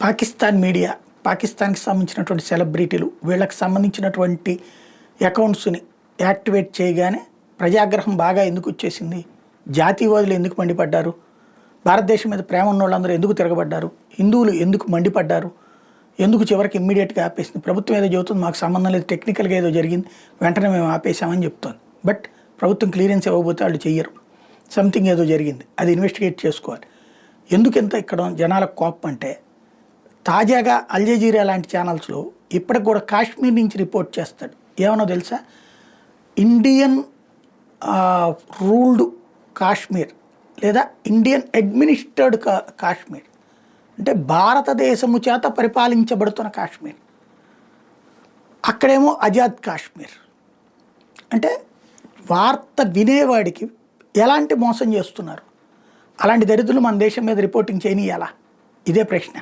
Pakistan media, పాకిస్తాన్కి సంబంధించినటువంటి సెలబ్రిటీలు వీళ్ళకి సంబంధించినటువంటి అకౌంట్స్ని యాక్టివేట్ చేయగానే ప్రజాగ్రహం బాగా ఎందుకు వచ్చేసింది? జాతీయవాదులు ఎందుకు మండిపడ్డారు? భారతదేశం మీద ప్రేమ ఉన్న వాళ్ళందరూ ఎందుకు తిరగబడ్డారు? హిందువులు ఎందుకు మండిపడ్డారు? ఎందుకు చివరికి ఇమ్మీడియట్గా ఆపేసింది? ప్రభుత్వం ఏదో చెబుతుంది, మాకు సంబంధం లేదు, టెక్నికల్గా ఏదో జరిగింది, వెంటనే మేము ఆపేసామని చెప్తోంది. బట్ ప్రభుత్వం క్లియరెన్స్ ఇవ్వకపోతే వాళ్ళు చెయ్యరు. సంథింగ్ ఏదో జరిగింది, అది ఇన్వెస్టిగేట్ చేసుకోవాలి. ఎందుకెంత ఇక్కడ జనాలకు కోపం అంటే, తాజాగా అల్ జజీరా లాంటి ఛానల్స్లో ఇప్పటికి కూడా కాశ్మీర్ నుంచి రిపోర్ట్ చేస్తాడు. ఏమనో తెలుసా? ఇండియన్ రూల్డ్ కాశ్మీర్ లేదా ఇండియన్ అడ్మినిస్ట్రేర్డ్ కాశ్మీర్ అంటే భారతదేశము చేత పరిపాలించబడుతున్న కాశ్మీర్. అక్కడేమో ఆజాద్ కాశ్మీర్. అంటే వార్త వినేవాడికి ఎలాంటి మోసం చేస్తున్నారు? అలాంటి దరిద్రులు మన దేశం మీద రిపోర్టింగ్ చేయని ఎలా? ఇదే ప్రశ్న.